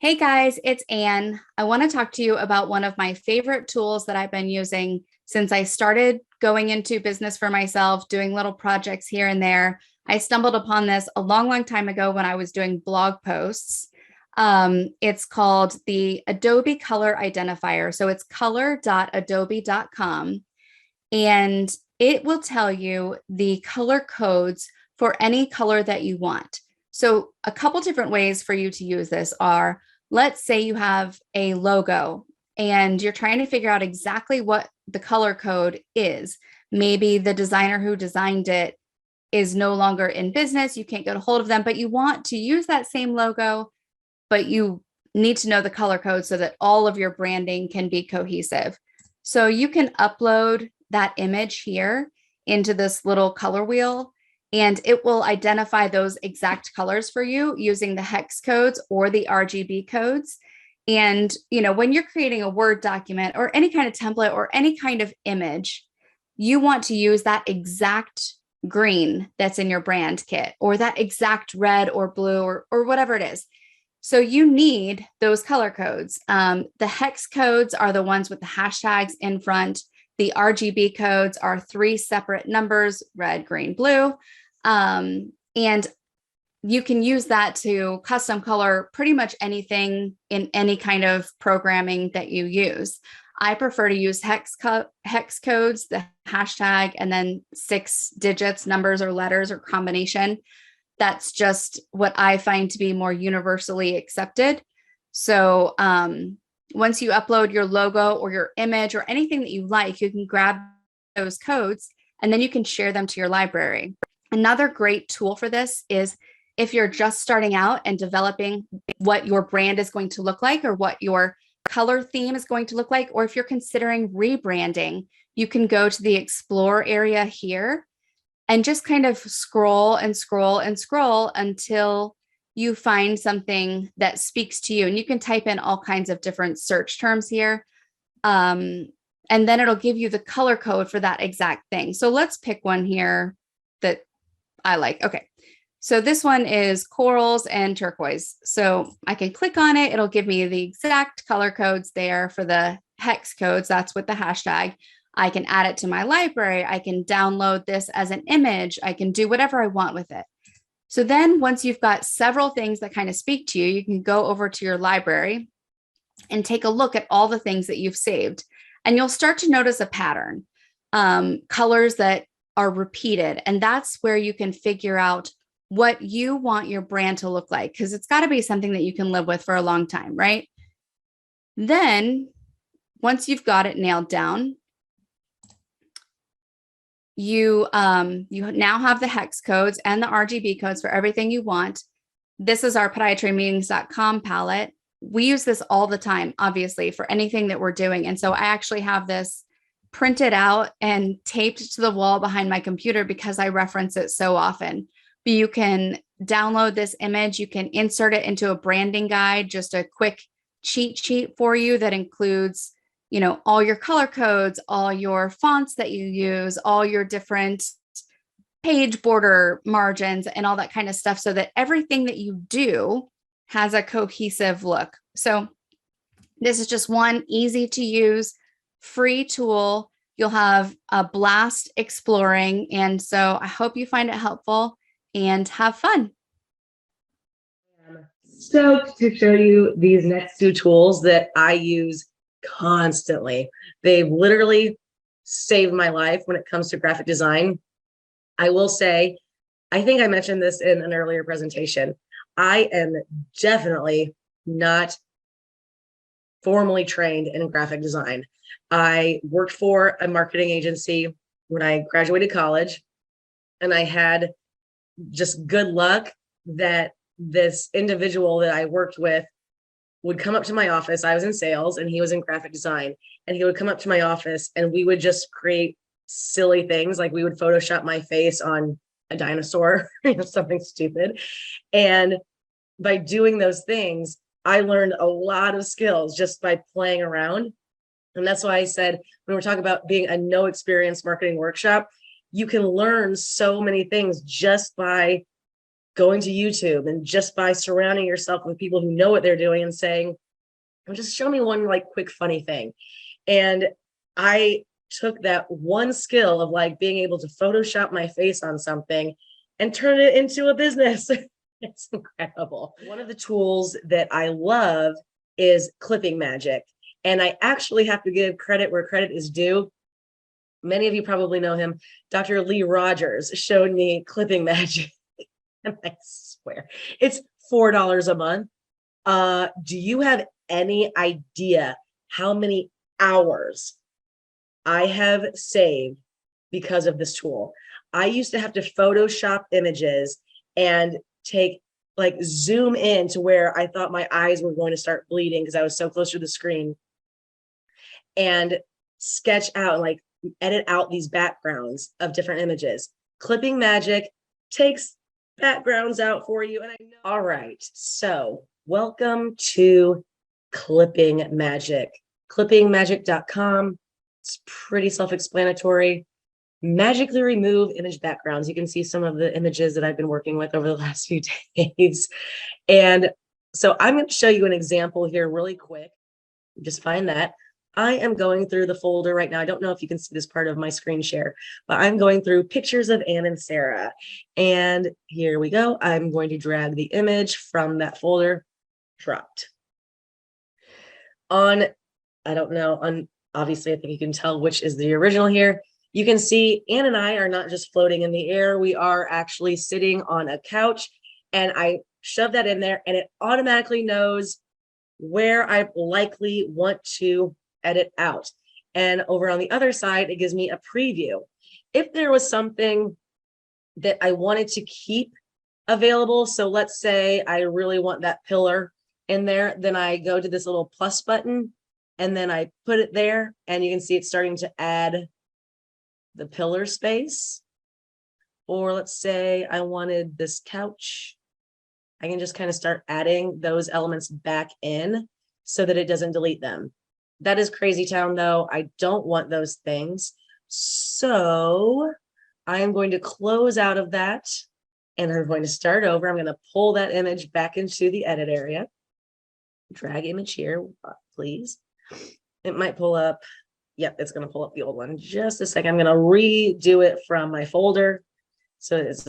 Hey guys, it's Anne. I want to talk to you about one of my favorite tools that I've been using since I started going into business for myself, doing little projects here and there. I stumbled upon this a long, long time ago when I was doing blog posts. It's called the Adobe Color Identifier. So it's color.adobe.com, and it will tell you the color codes for any color that you want. So a couple different ways for you to use this are, let's say you have a logo and you're trying to figure out exactly what the color code is. Maybe the designer who designed it is no longer in business. You can't get a hold of them, but you want to use that same logo, but you need to know the color code so that all of your branding can be cohesive. So you can upload that image here into this little color wheel, and it will identify those exact colors for you using the hex codes or the RGB codes. And, when you're creating a Word document or any kind of template or any kind of image, you want to use that exact green that's in your brand kit or that exact red or blue or whatever it is. So you need those color codes. The hex codes are the ones with the hashtags in front. The RGB codes are 3 separate numbers, red, green, blue. And you can use that to custom color pretty much anything in any kind of programming that you use. I prefer to use hex codes, the hashtag, and then 6 digits, numbers or letters or combination. That's just what I find to be more universally accepted. So once you upload your logo or your image or anything that you like, you can grab those codes and then you can share them to your library. Another great tool for this is if you're just starting out and developing what your brand is going to look like or what your color theme is going to look like, or if you're considering rebranding, you can go to the Explore area here and just kind of scroll and scroll and scroll until you find something that speaks to you. And you can type in all kinds of different search terms here. And then it'll give you the color code for that exact thing. So let's pick one here that I like. Okay. So this one is corals and turquoise. So I can click on it. It'll give me the exact color codes there for the hex codes. That's with the hashtag. I can add it to my library. I can download this as an image. I can do whatever I want with it. So then once you've got several things that kind of speak to you, you can go over to your library and take a look at all the things that you've saved. And you'll start to notice a pattern, colors that are repeated. And that's where you can figure out what you want your brand to look like, because it's got to be something that you can live with for a long time, right? Then once you've got it nailed down, you now have the hex codes and the RGB codes for everything you want. This is our podiatrymeetings.com palette. We use this all the time, obviously, for anything that we're doing. And so I actually have this printed out and taped to the wall behind my computer because I reference it so often. But you can download this image. You can insert it into a branding guide, just a quick cheat sheet for you that includes all your color codes, all your fonts that you use, all your different page border margins and all that kind of stuff so that everything that you do has a cohesive look. So this is just one easy to use, free tool. You'll have a blast exploring. And so I hope you find it helpful and have fun. I'm stoked to show you these next 2 tools that I use constantly. They've literally saved my life when it comes to graphic design. I will say, I think I mentioned this in an earlier presentation. I am definitely not formally trained in graphic design. I worked for a marketing agency when I graduated college, and I had just good luck that this individual that I worked with would come up to my office. I was in sales and he was in graphic design, and he would come up to my office and we would just create silly things. Like we would Photoshop my face on a dinosaur, something stupid. And by doing those things, I learned a lot of skills just by playing around. And that's why I said, when we're talking about being a no experience marketing workshop, you can learn so many things just by going to YouTube and just by surrounding yourself with people who know what they're doing and saying, well, just show me one like quick funny thing. And I took that one skill of like being able to Photoshop my face on something and turn it into a business. It's incredible. One of the tools that I love is Clipping Magic. And I actually have to give credit where credit is due. Many of you probably know him. Dr. Lee Rogers showed me Clipping Magic. And I swear it's $4 a month. Do you have any idea how many hours I have saved because of this tool? I used to have to Photoshop images and take like zoom in to where I thought my eyes were going to start bleeding because I was so close to the screen, and sketch out, like edit out these backgrounds of different images. Clipping Magic takes backgrounds out for you. And I know. All right, so welcome to Clipping Magic. Clippingmagic.com. It's pretty self-explanatory. Magically remove image backgrounds. You can see some of the images that I've been working with over the last few days. And so I'm going to show you an example here really quick. Just find that. I am going through the folder right now. I don't know if you can see this part of my screen share, but I'm going through pictures of Anne and Sarah. And here we go. I'm going to drag the image from that folder, dropped. On, I don't know, on obviously I think you can tell which is the original here. You can see Anne and I are not just floating in the air. We are actually sitting on a couch, and I shove that in there and it automatically knows where I likely want to edit out. And over on the other side, it gives me a preview. If there was something that I wanted to keep available, so let's say I really want that pillar in there, then I go to this little plus button and then I put it there, and you can see it's starting to add the pillar space. Or let's say I wanted this couch, I can just kind of start adding those elements back in so that it doesn't delete them. That is crazy town though. I don't want those things. So I am going to close out of that and I'm going to start over. I'm going to pull that image back into the edit area. Drag image here, please. It might pull up. Yep, it's going to pull up the old one. Just a second. I'm going to redo it from my folder. So it's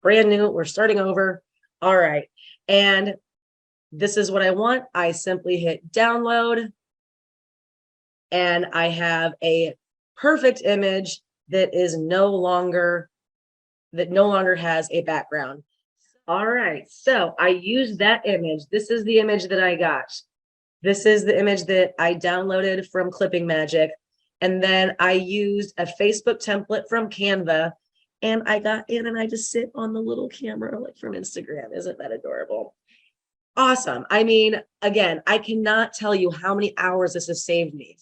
brand new. We're starting over. All right. And this is what I want. I simply hit download. And I have a perfect image that is no longer has a background. All right. So I used that image. This is the image that I got. This is the image that I downloaded from Clipping Magic. And then I used a Facebook template from Canva, and I got in and I just sit on the little camera like from Instagram. Isn't that adorable? Awesome. I mean, again, I cannot tell you how many hours this has saved me.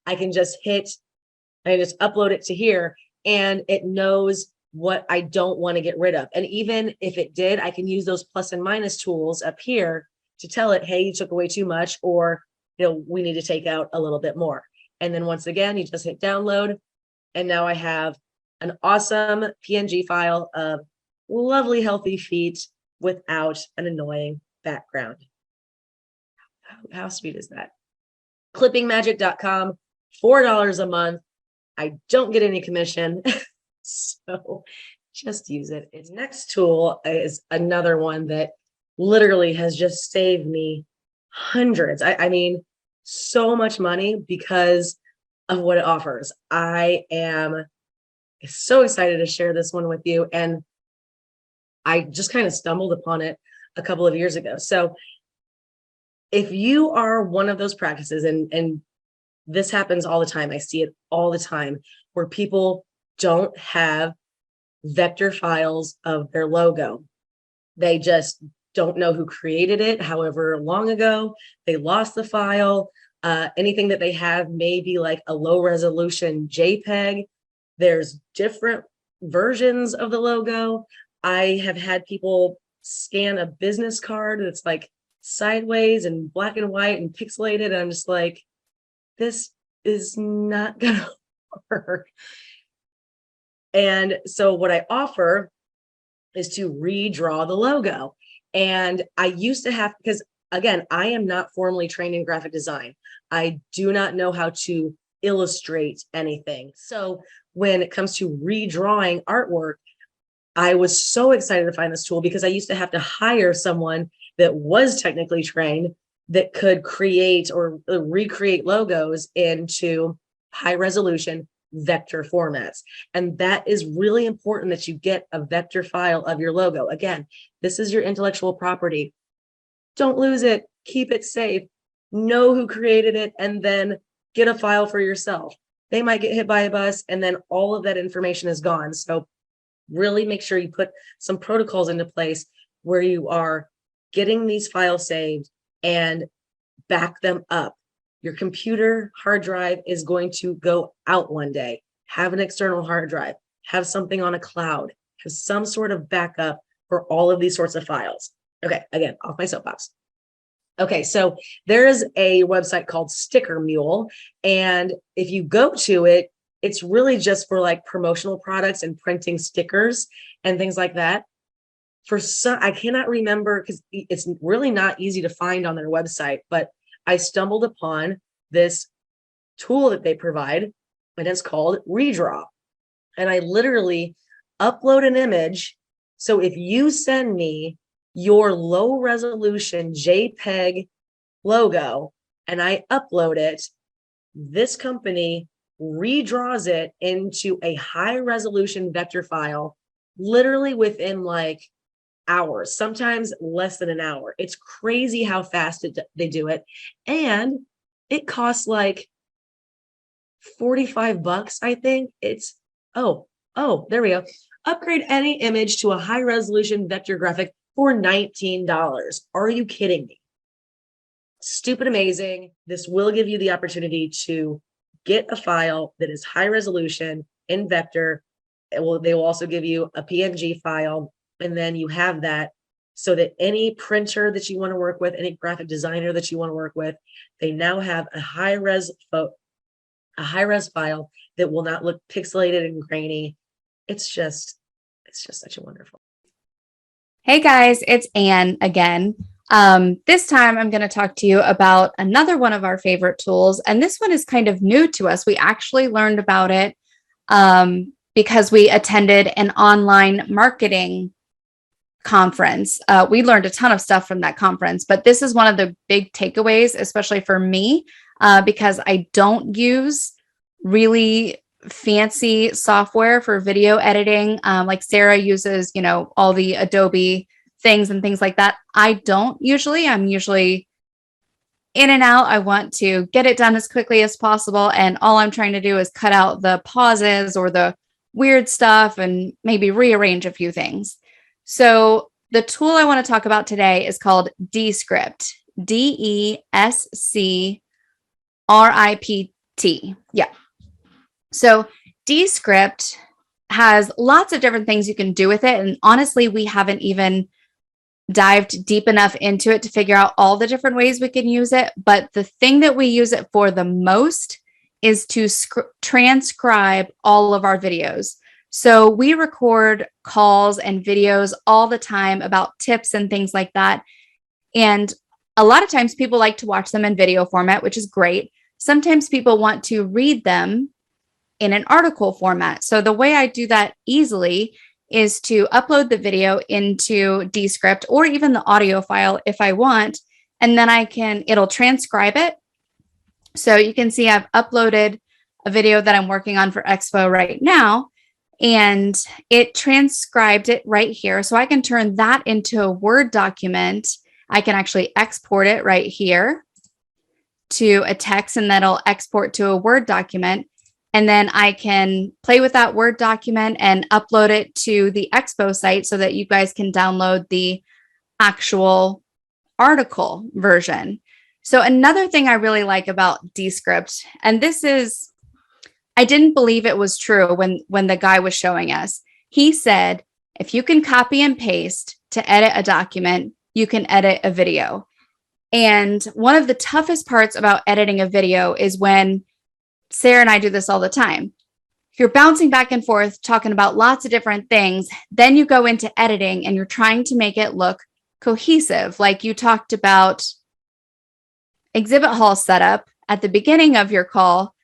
I can just upload it to here and it knows what I don't want to get rid of. And even if it did, I can use those plus and minus tools up here to tell it, hey, you took away too much, or, we need to take out a little bit more. And then once again, you just hit download. And now I have an awesome PNG file of lovely, healthy feet without an annoying background. How sweet is that? Clippingmagic.com, $4 a month. I don't get any commission. So just use it. Its next tool is another one that literally has just saved me hundreds. I mean, so much money because of what it offers. I am so excited to share this one with you. And I just kind of stumbled upon it a couple of years ago. So if you are one of those practices, and this happens all the time, I see it all the time, where people don't have vector files of their logo. They just don't know who created it, however long ago. They lost the file. Anything that they have may be like a low resolution JPEG. There's different versions of the logo. I have had people scan a business card that's like sideways and black and white and pixelated. And I'm just like, this is not gonna work. And so what I offer is to redraw the logo. And I used to have, because again, I am not formally trained in graphic design. I do not know how to illustrate anything. So when it comes to redrawing artwork, I was so excited to find this tool because I used to have to hire someone that was technically trained that could create or recreate logos into high resolution vector formats. And that is really important, that you get a vector file of your logo. Again, this is your intellectual property. Don't lose it. Keep it safe. Know who created it, and then get a file for yourself. They might get hit by a bus, and then all of that information is gone. So really make sure you put some protocols into place where you are getting these files saved and back them up. Your computer hard drive is going to go out one day. Have an external hard drive, have something on a cloud, have some sort of backup for all of these sorts of files. Okay, again, off my soapbox. Okay, so there is a website called Sticker Mule, and if you go to it, it's really just for like promotional products and printing stickers and things like that. For some, I cannot remember because it's really not easy to find on their website, but I stumbled upon this tool that they provide, and it's called Redraw. And I literally upload an image. So if you send me your low resolution JPEG logo and I upload it, this company redraws it into a high resolution vector file literally within like hours, sometimes less than an hour. It's crazy how fast they do it. And it costs like $45, I think. It's, oh, there we go. Upgrade any image to a high resolution vector graphic for $19. Are you kidding me? Stupid amazing. This will give you the opportunity to get a file that is high resolution in vector. They will also give you a PNG file, and then you have that so that any printer that you want to work with, any graphic designer that you want to work with, they now have a high res file that will not look pixelated and grainy. It's just such a wonderful. Hey guys, it's Anne again. This time I'm going to talk to you about another one of our favorite tools, and this one is kind of new to us. We actually learned about it because we attended an online marketing conference. We learned a ton of stuff from that conference, but this is one of the big takeaways, especially for me, because I don't use really fancy software for video editing. Like Sarah uses, all the Adobe things and things like that. I don't usually. I'm usually in and out. I want to get it done as quickly as possible. And all I'm trying to do is cut out the pauses or the weird stuff and maybe rearrange a few things. So the tool I want to talk about today is called Descript, Descript. Yeah. So Descript has lots of different things you can do with it. And honestly, we haven't even dived deep enough into it to figure out all the different ways we can use it. But the thing that we use it for the most is to transcribe all of our videos. So we record calls and videos all the time about tips and things like that. And a lot of times people like to watch them in video format, which is great. Sometimes people want to read them in an article format. So the way I do that easily is to upload the video into Descript or even the audio file if I want, and then it'll transcribe it. So you can see I've uploaded a video that I'm working on for Expo right now, and it transcribed it right here. So I can turn that into a Word document. I can actually export it right here to a text, and that'll export to a Word document. And then I can play with that Word document and upload it to the Expo site so that you guys can download the actual article version. So another thing I really like about Descript, and this is, I didn't believe it was true when the guy was showing us. He said, if you can copy and paste to edit a document, you can edit a video. And one of the toughest parts about editing a video is when Sarah and I do this all the time. you're bouncing back and forth, talking about lots of different things. Then you go into editing and you're trying to make it look cohesive. Like you talked about exhibit hall setup at the beginning of your call.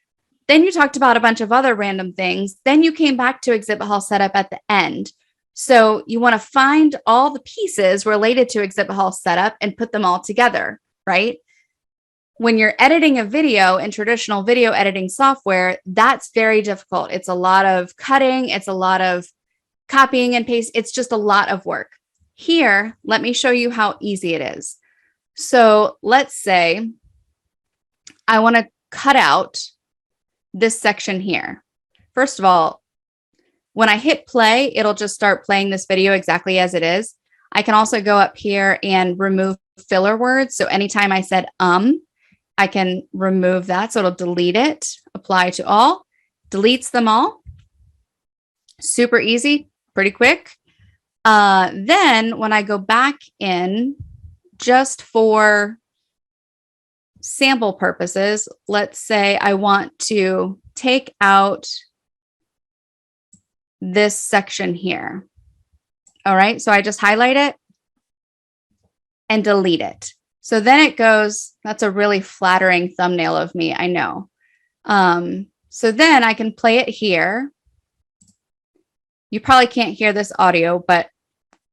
Then you talked about a bunch of other random things. Then you came back to exhibit hall setup at the end. So you want to find all the pieces related to exhibit hall setup and put them all together, right? When you're editing a video in traditional video editing software, that's very difficult. It's a lot of cutting. It's a lot of copying and paste. It's just a lot of work. Here, let me show you how easy it is. So let's say I want to cut out this section here. First of all, when I hit play, it'll just start playing this video exactly as it is. I can also go up here and remove filler words. So anytime I said I can remove that. So it'll delete it, apply to all, deletes them all. Super easy, pretty quick. Then when I go back in, just for sample purposes, let's say I want to take out this section here. All right, so I just highlight it and delete it. So then it goes, that's a really flattering thumbnail of me, I know. So then I can play it here. You probably can't hear this audio, but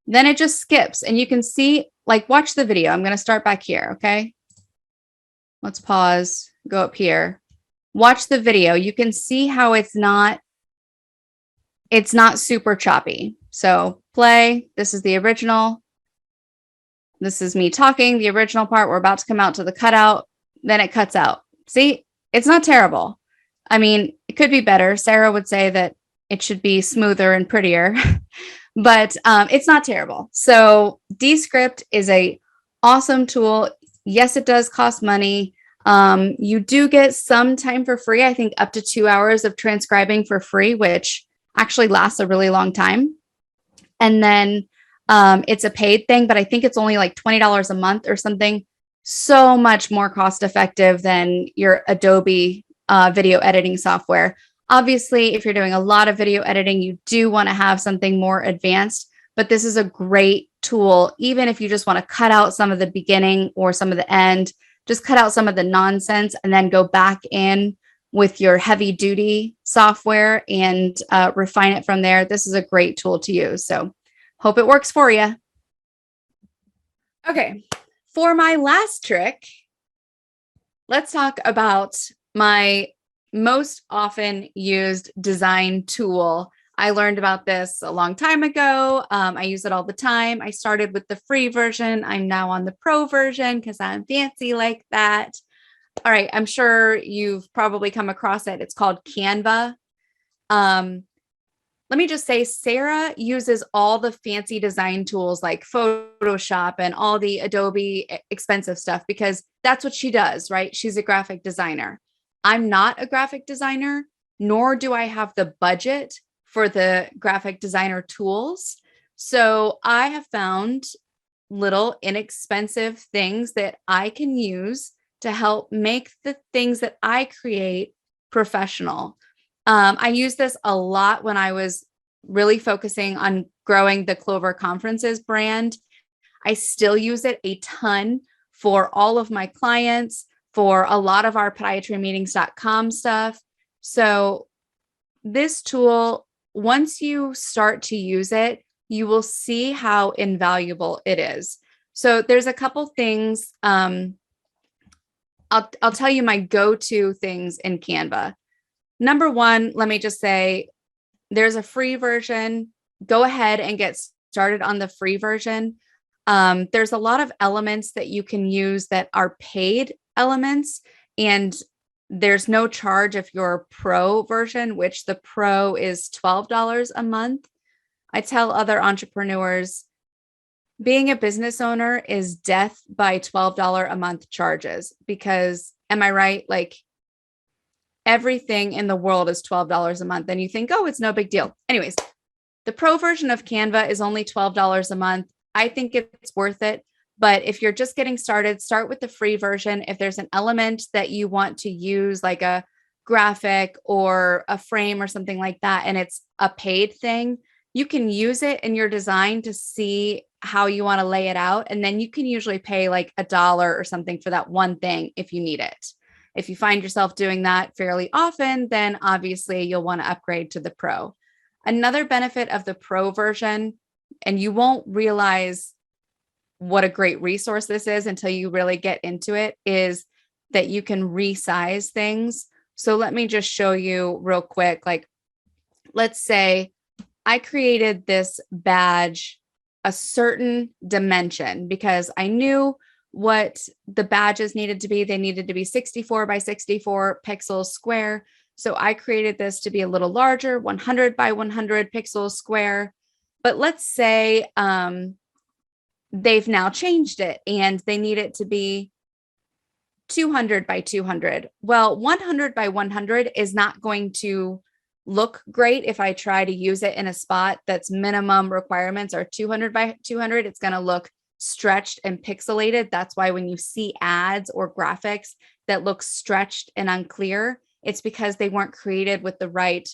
then it just skips and you can see, like, watch the video. I'm going to start back here, okay? Let's pause, go up here. Watch the video. You can see how it's not super choppy. So play, this is the original. This is me talking, the original part. We're about to come out to the cutout. Then it cuts out. See, it's not terrible. I mean, it could be better. Sarah would say that it should be smoother and prettier, but it's not terrible. So Descript is a awesome tool. Yes, it does cost money. You do get some time for free. I think up to 2 hours of transcribing for free, which actually lasts a really long time. And then it's a paid thing, but I think it's only like $20 a month or something. So much more cost effective than your Adobe video editing software. Obviously, if you're doing a lot of video editing, you do want to have something more advanced, but this is a great tool. Even if you just want to cut out some of the beginning or some of the end, just cut out some of the nonsense and then go back in with your heavy duty software and refine it from there. This is a great tool to use. So hope it works for you. Okay, for my last trick, let's talk about my most often used design tool. I learned about this a long time ago. I use it all the time. I started with the free version. I'm now on the pro version because I'm fancy like that. All right, I'm sure you've probably come across it. It's called Canva. Let me just say, Sarah uses all the fancy design tools like Photoshop and all the Adobe expensive stuff because that's what she does, right? She's a graphic designer. I'm not a graphic designer, nor do I have the budget for the graphic designer tools. So I have found little inexpensive things that I can use to help make the things that I create professional. I use this a lot when I was really focusing on growing the Clover Conferences brand. I still use it a ton for all of my clients, for a lot of our podiatrymeetings.com stuff. So this tool, once you start to use it, you will see how invaluable it is. So there's a couple things. I'll tell you my go-to things in Canva. Number one, let me just say, there's a free version. Go ahead and get started on the free version. There's a lot of elements that you can use that are paid elements, and there's no charge if you're a pro version, which the pro is $12 a month. I tell other entrepreneurs, being a business owner is death by $12 a month charges, because am I right? Like, everything in the world is $12 a month. And you think, oh, it's no big deal. Anyways, the pro version of Canva is only $12 a month. I think it's worth it. But if you're just getting started, start with the free version. If there's an element that you want to use, like a graphic or a frame or something like that, and it's a paid thing, you can use it in your design to see how you want to lay it out. And then you can usually pay like $1 or something for that one thing if you need it. If you find yourself doing that fairly often, then obviously you'll want to upgrade to the Pro. Another benefit of the Pro version, and you won't realize what a great resource this is until you really get into it, is that you can resize things. So let me just show you real quick. Like, let's say I created this badge a certain dimension because I knew what the badges needed to be. They needed to be 64 by 64 pixels square. So I created this to be a little larger, 100 by 100 pixels square. But let's say they've now changed it and they need it to be 200 by 200. Well, 100 by 100 is not going to look great if I try to use it in a spot that's minimum requirements are 200 by 200. It's going to look stretched and pixelated. That's why when you see ads or graphics that look stretched and unclear, it's because they weren't created with the right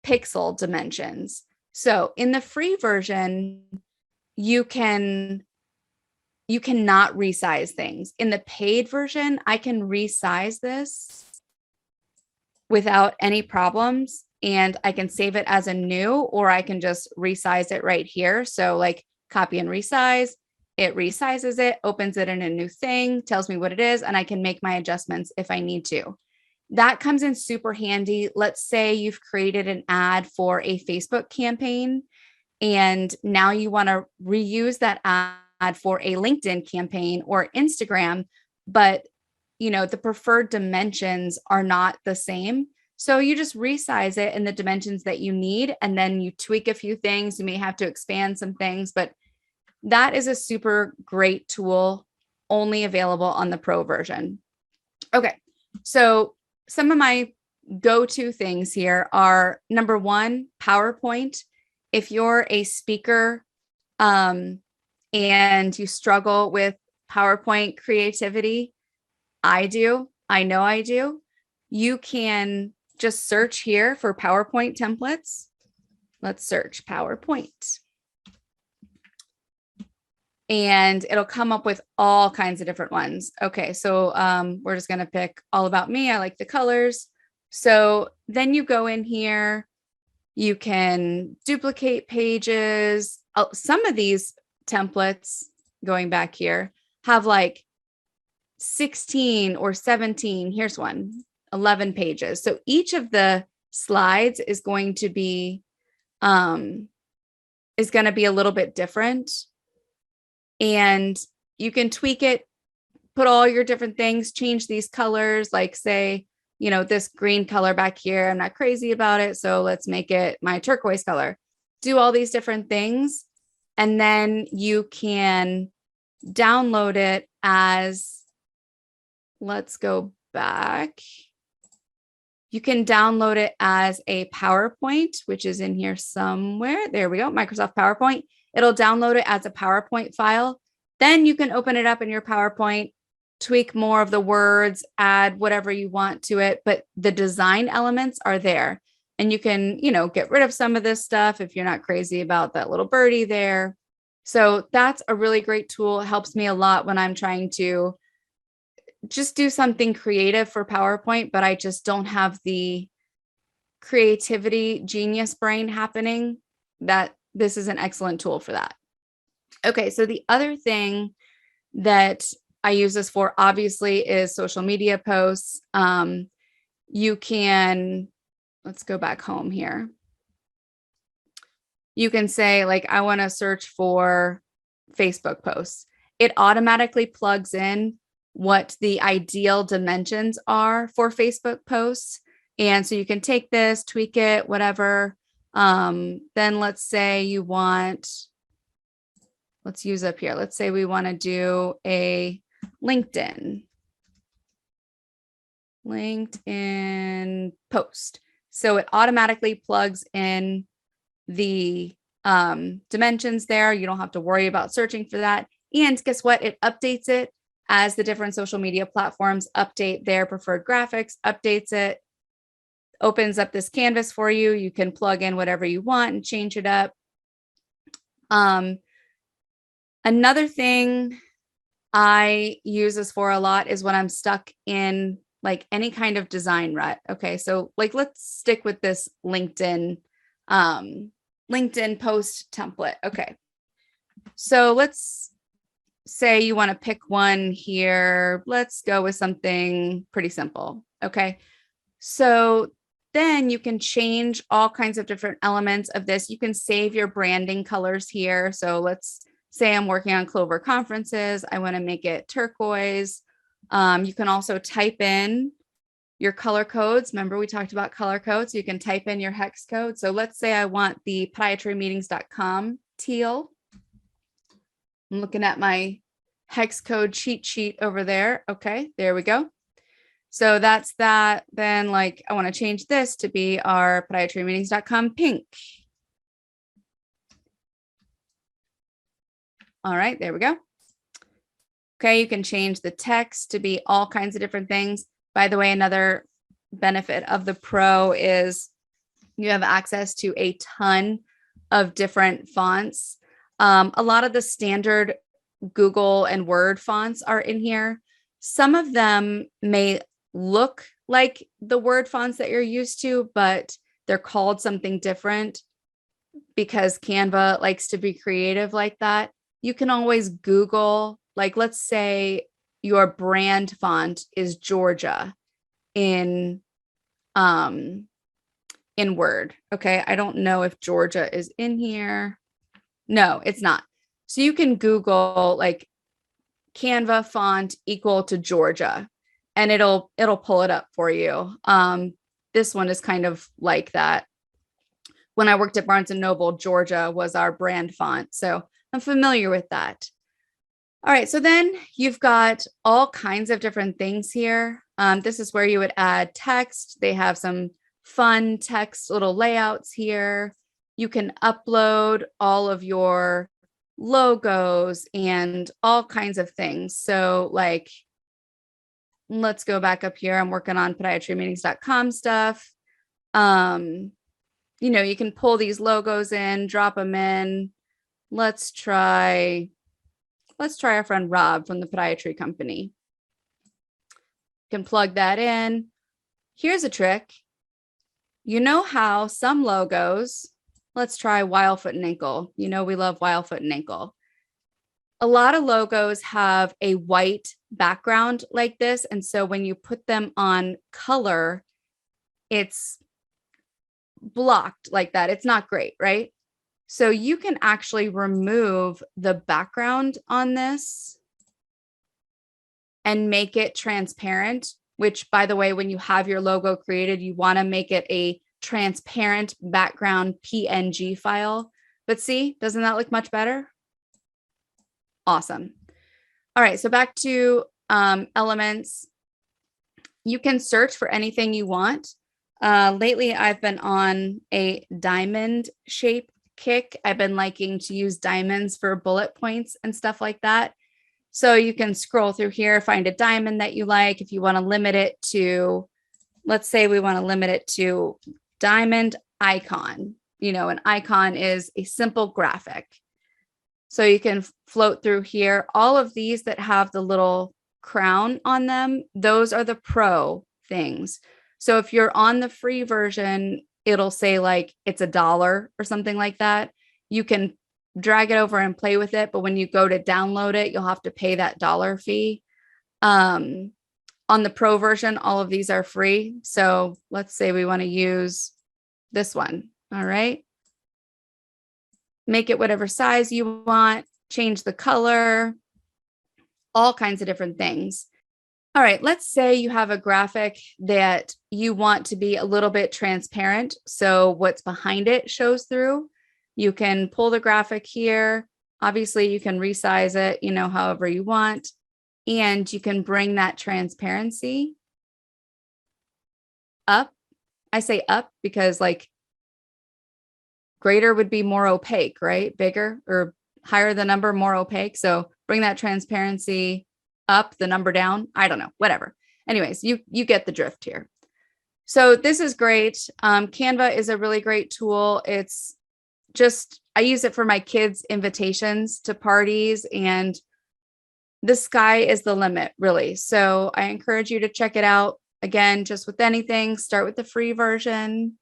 pixel dimensions. So in the free version, you cannot resize things. In the paid version, I can resize this without any problems, and I can save it as a new, or I can just resize it right here. So like copy and resize, it resizes it, opens it in a new thing, tells me what it is, and I can make my adjustments if I need to. That comes in super handy. Let's say you've created an ad for a Facebook campaign, and now you want to reuse that ad for a LinkedIn campaign or Instagram, but the preferred dimensions are not the same. So you just resize it in the dimensions that you need, and then you tweak a few things. You may have to expand some things, but that is a super great tool, only available on the Pro version. Okay, so some of my go-to things here are, number one, PowerPoint. If you're a speaker and you struggle with PowerPoint creativity, I do. I know I do. You can just search here for PowerPoint templates. Let's search PowerPoint. And it'll come up with all kinds of different ones. Okay, so we're just going to pick All About Me. I like the colors. So then you go in here. You can duplicate pages. Some of these templates, going back here, have like 16 or 17. Here's one, 11 pages. So each of the slides is going to be a little bit different. And you can tweak it, put all your different things, change these colors, like say, this green color back here, I'm not crazy about it, so let's make it my turquoise color. Do all these different things. And then you can download it as, let's go back. You can download it as a PowerPoint, which is in here somewhere. There we go, Microsoft PowerPoint. It'll download it as a PowerPoint file. Then you can open it up in your PowerPoint, tweak more of the words, add whatever you want to it, but the design elements are there. And you can, get rid of some of this stuff if you're not crazy about that little birdie there. So that's a really great tool. It helps me a lot when I'm trying to just do something creative for PowerPoint, but I just don't have the creativity genius brain happening. That this is an excellent tool for that. Okay, so the other thing that I use this for, obviously, is social media posts. You can, let's go back home here. You can say, like, I want to search for Facebook posts. It automatically plugs in what the ideal dimensions are for Facebook posts. And so you can take this, tweak it, whatever. Then let's say you want, let's use up here. Let's say we want to do a LinkedIn post. So it automatically plugs in the dimensions there. You don't have to worry about searching for that. And guess what? It updates it as the different social media platforms update their preferred graphics, updates it. opens up this canvas for you. You can plug in whatever you want and change it up. Another thing I use this for a lot is when I'm stuck in like any kind of design rut. Okay, so like let's stick with this LinkedIn post template. Okay, so let's say you want to pick one here. Let's go with something pretty simple. Okay, so then you can change all kinds of different elements of this. You can save your branding colors here. So let's say I'm working on Clover conferences. I want to make it turquoise. You can also type in your color codes. Remember, we talked about color codes. You can type in your hex code. So let's say I want the podiatrymeetings.com teal. I'm looking at my hex code cheat sheet over there. Okay, there we go. So that's that. Then like I want to change this to be our podiatrymeetings.com pink. All right, there we go. Okay, you can change the text to be all kinds of different things. By the way, another benefit of the Pro is you have access to a ton of different fonts. A lot of the standard Google and Word fonts are in here. Some of them may look like the Word fonts that you're used to, but they're called something different because Canva likes to be creative like that. You can always Google, like, let's say your brand font is Georgia in Word. Okay, I don't know if Georgia is in here. No, it's not. So you can Google like Canva font equal to Georgia, and it'll pull it up for you. This one is kind of like that. When I worked at Barnes & Noble, Georgia was our brand font. So I'm familiar with that. All right, so then you've got all kinds of different things here. This is where you would add text. They have some fun text little layouts here. You can upload all of your logos and all kinds of things. So like, let's go back up here. I'm working on podiatrymeetings.com stuff. You know, you can pull these logos in, drop them in. Let's try our friend Rob from the podiatry company. You can plug that in. Here's a trick. You know how some logos, let's try Wildfoot and Ankle. You know, we love Wildfoot and Ankle. A lot of logos have a white background like this. And so when you put them on color, it's blocked like that. It's not great, right? So you can actually remove the background on this and make it transparent, which, by the way, when you have your logo created, you want to make it a transparent background PNG file. But see, doesn't that look much better? Awesome. All right, so back to elements. You can search for anything you want. Lately, I've been on a diamond shape kick. I've been liking to use diamonds for bullet points and stuff like that. So you can scroll through here, find a diamond that you like. If you want to limit it to, let's say we want to limit it to diamond icon. You know, an icon is a simple graphic. So you can float through here. All of these that have the little crown on them, those are the Pro things. So if you're on the free version, it'll say like it's $1 or something like that. You can drag it over and play with it, but when you go to download it, you'll have to pay that dollar fee. On the Pro version, all of these are free. So let's say we want to use this one. All right. Make it whatever size you want, change the color, all kinds of different things. All right, let's say you have a graphic that you want to be a little bit transparent. So what's behind it shows through. You can pull the graphic here. Obviously, you can resize it, you know, however you want. And you can bring that transparency up. I say up because like greater would be more opaque, right? Bigger or higher the number, more opaque. So bring that transparency up, the number down. I don't know, whatever. Anyways, you get the drift here. So this is great. Canva is a really great tool. It's just, I use it for my kids' invitations to parties, and the sky is the limit, really. So I encourage you to check it out. Again, just with anything, start with the free version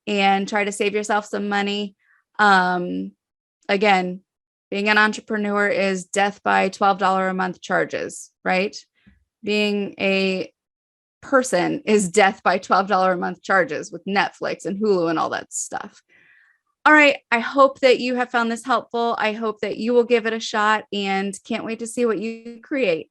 and try to save yourself some money. Again, being an entrepreneur is death by $12 a month charges, right? Being a person is death by $12 a month charges with Netflix and Hulu and all that stuff. All right. I hope that you have found this helpful. I hope that you will give it a shot and can't wait to see what you create.